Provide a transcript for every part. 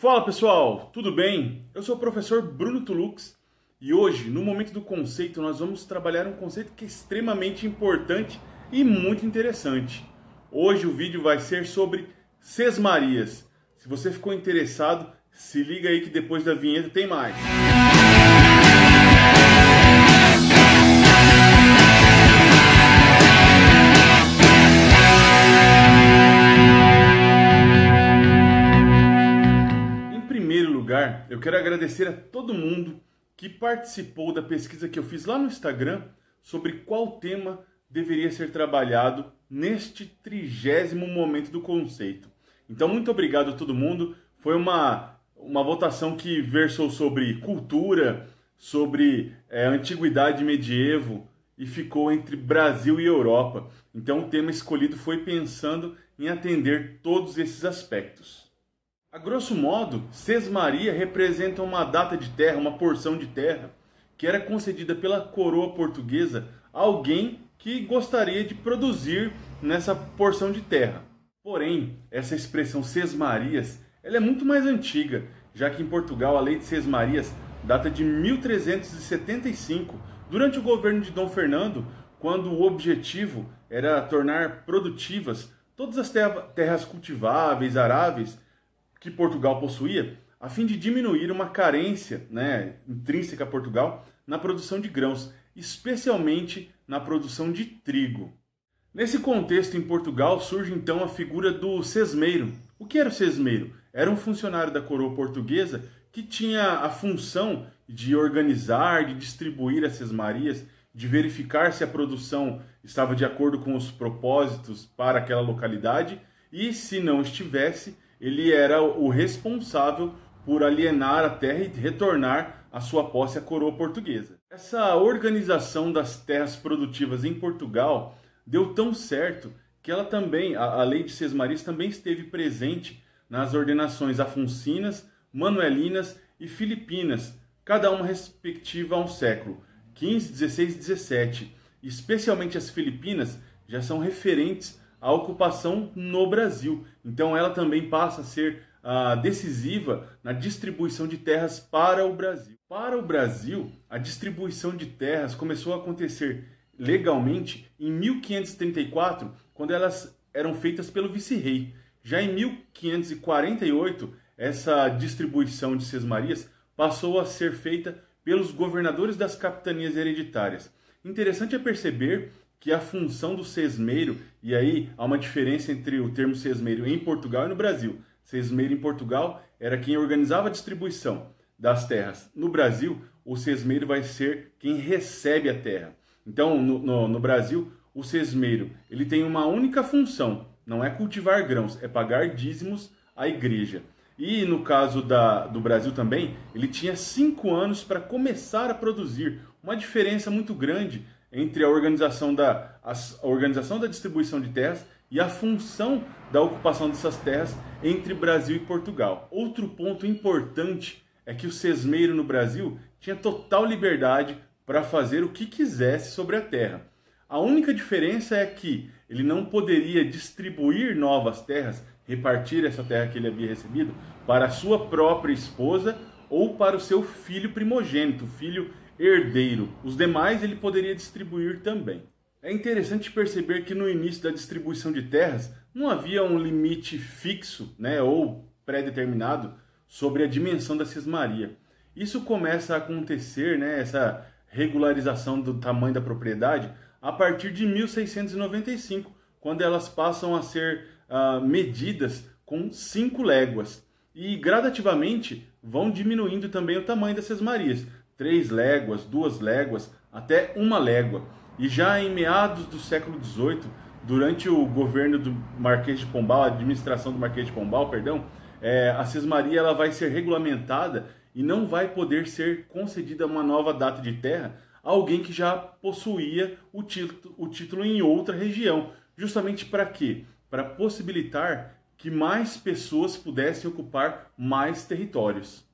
Fala pessoal, tudo bem? Eu sou o professor Bruno Tulux e hoje, no Momento do Conceito, nós vamos trabalhar um conceito que é extremamente importante e muito interessante. Hoje o vídeo vai ser sobre sesmarias. Se você ficou interessado, se liga aí que depois da vinheta tem mais. Eu quero agradecer a todo mundo que participou da pesquisa que eu fiz lá no Instagram sobre qual tema deveria ser trabalhado neste 30º Momento do Conceito. Então, muito obrigado a todo mundo. Foi uma votação que versou sobre cultura, sobre antiguidade e medievo e ficou entre Brasil e Europa. Então, o tema escolhido foi pensando em atender todos esses aspectos. A grosso modo, sesmaria representa uma data de terra, uma porção de terra, que era concedida pela coroa portuguesa a alguém que gostaria de produzir nessa porção de terra. Porém, essa expressão sesmarias ela é muito mais antiga, já que em Portugal a lei de sesmarias data de 1375, durante o governo de Dom Fernando, quando o objetivo era tornar produtivas todas as terras cultiváveis, aráveis, que Portugal possuía, a fim de diminuir uma carência intrínseca a Portugal na produção de grãos, especialmente na produção de trigo. Nesse contexto, em Portugal, surge então a figura do sesmeiro. O que era o sesmeiro? Era um funcionário da coroa portuguesa que tinha a função de organizar, de distribuir as sesmarias, de verificar se a produção estava de acordo com os propósitos para aquela localidade e, se não estivesse, ele era o responsável por alienar a terra e retornar a sua posse à coroa portuguesa. Essa organização das terras produtivas em Portugal deu tão certo que ela também, a lei de sesmarias também esteve presente nas ordenações afoncinas, manuelinas e filipinas, cada uma respectiva a um século, 15, 16 e 17. Especialmente as filipinas já são referentes a ocupação no Brasil. Então ela também passa a ser decisiva na distribuição de terras para o Brasil. Para o Brasil, a distribuição de terras começou a acontecer legalmente em 1534, quando elas eram feitas pelo vice-rei. Já em 1548, essa distribuição de sesmarias passou a ser feita pelos governadores das capitanias hereditárias. Interessante é perceber que a função do sesmeiro, e aí há uma diferença entre o termo sesmeiro em Portugal e no Brasil. Sesmeiro em Portugal era quem organizava a distribuição das terras. No Brasil, o sesmeiro vai ser quem recebe a terra. Então, no Brasil, o sesmeiro ele tem uma única função, não é cultivar grãos, é pagar dízimos à igreja. E no caso do Brasil também, ele tinha 5 anos para começar a produzir, uma diferença muito grande entre a organização da distribuição de terras e a função da ocupação dessas terras entre Brasil e Portugal. Outro ponto importante é que o sesmeiro no Brasil tinha total liberdade para fazer o que quisesse sobre a terra. A única diferença é que ele não poderia distribuir novas terras, repartir essa terra que ele havia recebido para a sua própria esposa ou para o seu filho primogênito, filho herdeiro. Os demais ele poderia distribuir também. É interessante perceber que no início da distribuição de terras não havia um limite fixo ou pré-determinado sobre a dimensão da sesmaria. Isso começa a acontecer, essa regularização do tamanho da propriedade, a partir de 1695, quando elas passam a ser medidas com 5 léguas. E gradativamente vão diminuindo também o tamanho das sesmarias. 3 léguas, 2 léguas, até 1 légua. E já em meados do século XVIII, durante o governo do Marquês de Pombal, a administração do Marquês de Pombal, a sesmaria ela vai ser regulamentada e não vai poder ser concedida uma nova data de terra a alguém que já possuía o título em outra região. Justamente para quê? Para possibilitar que mais pessoas pudessem ocupar mais territórios.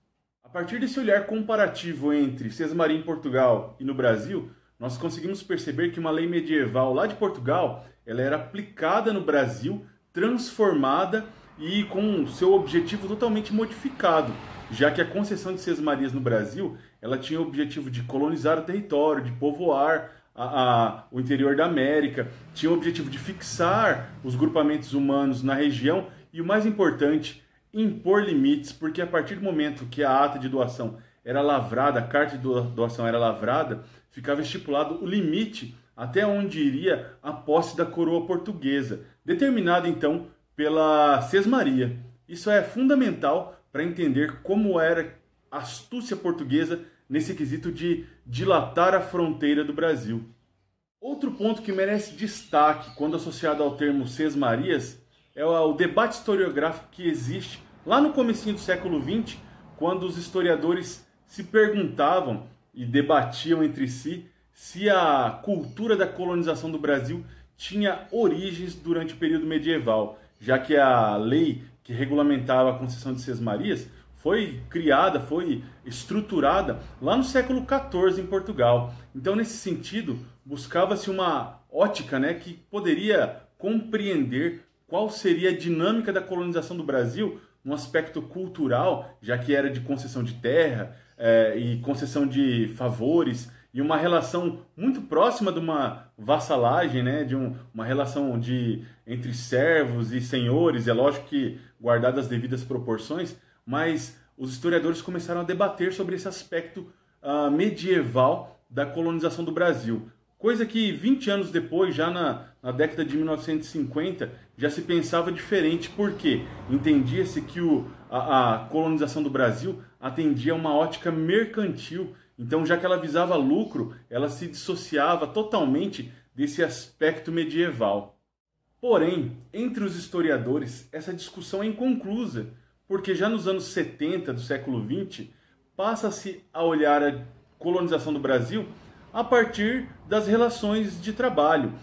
A partir desse olhar comparativo entre sesmaria em Portugal e no Brasil, nós conseguimos perceber que uma lei medieval lá de Portugal ela era aplicada no Brasil, transformada e com seu objetivo totalmente modificado, já que a concessão de Sesmarias no Brasil, ela tinha o objetivo de colonizar o território, de povoar o interior da América, tinha o objetivo de fixar os grupamentos humanos na região e, o mais importante, impor limites, porque a partir do momento que a ata de doação era lavrada, a carta de doação era lavrada, ficava estipulado o limite até onde iria a posse da coroa portuguesa, determinada então pela Sesmaria. Isso é fundamental para entender como era a astúcia portuguesa nesse quesito de dilatar a fronteira do Brasil. Outro ponto que merece destaque quando associado ao termo Sesmarias é o debate historiográfico que existe lá no comecinho do século XX, quando os historiadores se perguntavam e debatiam entre si se a cultura da colonização do Brasil tinha origens durante o período medieval, já que a lei que regulamentava a concessão de Sesmarias foi criada, foi estruturada lá no século XIV em Portugal. Então, nesse sentido, buscava-se uma ótica, que poderia compreender qual seria a dinâmica da colonização do Brasil no aspecto cultural, já que era de concessão de terra e concessão de favores, e uma relação muito próxima de uma vassalagem, de uma relação entre servos e senhores, é lógico que guardadas as devidas proporções, mas os historiadores começaram a debater sobre esse aspecto medieval da colonização do Brasil. Coisa que 20 anos depois, já na década de 1950, já se pensava diferente, porque entendia-se que a colonização do Brasil atendia a uma ótica mercantil. Então, já que ela visava lucro, ela se dissociava totalmente desse aspecto medieval. Porém, entre os historiadores, essa discussão é inconclusa, porque já nos anos 70 do século XX, passa-se a olhar a colonização do Brasil a partir das relações de trabalho,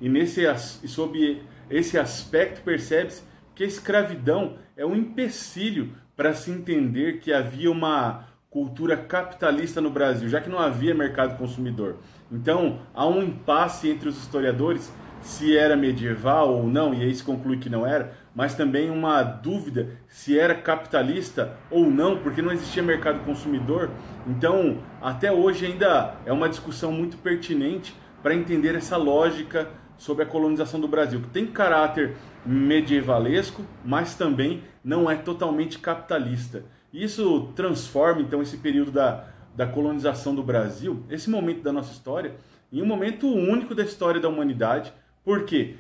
E sob esse aspecto percebe-se que a escravidão é um empecilho para se entender que havia uma cultura capitalista no Brasil, já que não havia mercado consumidor. Então, há um impasse entre os historiadores se era medieval ou não, e aí se conclui que não era, mas também uma dúvida se era capitalista ou não, porque não existia mercado consumidor. Então, até hoje ainda é uma discussão muito pertinente para entender essa lógica sobre a colonização do Brasil, que tem caráter medievalesco, mas também não é totalmente capitalista. Isso transforma, então, esse período da colonização do Brasil, esse momento da nossa história, em um momento único da história da humanidade, porque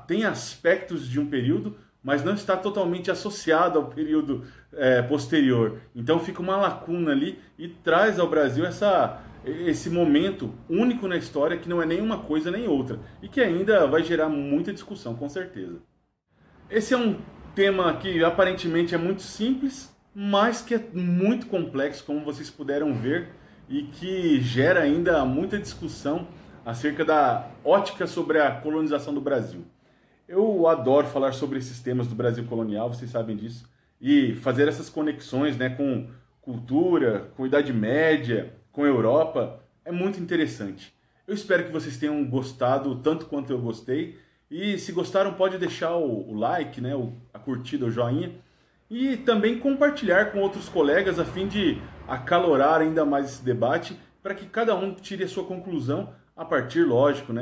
tem aspectos de um período, mas não está totalmente associado ao período posterior. Então fica uma lacuna ali e traz ao Brasil esse momento único na história, que não é nem uma coisa nem outra, e que ainda vai gerar muita discussão, com certeza. Esse é um tema que aparentemente é muito simples, mas que é muito complexo, como vocês puderam ver, e que gera ainda muita discussão acerca da ótica sobre a colonização do Brasil. Eu adoro falar sobre esses temas do Brasil colonial, vocês sabem disso, e fazer essas conexões com cultura, com Idade Média, com Europa, é muito interessante. Eu espero que vocês tenham gostado tanto quanto eu gostei, e se gostaram pode deixar o like, a curtida, o joinha, e também compartilhar com outros colegas a fim de acalorar ainda mais esse debate, para que cada um tire a sua conclusão a partir, lógico,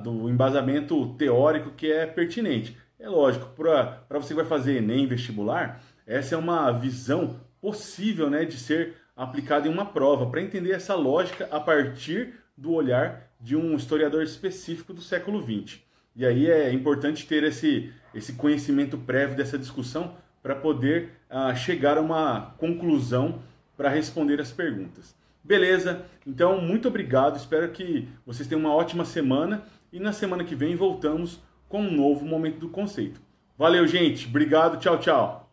do embasamento teórico que é pertinente. É lógico, para você que vai fazer Enem vestibular, essa é uma visão possível de ser aplicada em uma prova, para entender essa lógica a partir do olhar de um historiador específico do século XX. E aí é importante ter esse conhecimento prévio dessa discussão para poder chegar a uma conclusão para responder as perguntas. Beleza? Então, muito obrigado. Espero que vocês tenham uma ótima semana e na semana que vem voltamos com um novo Momento do Conceito. Valeu, gente. Obrigado. Tchau, tchau.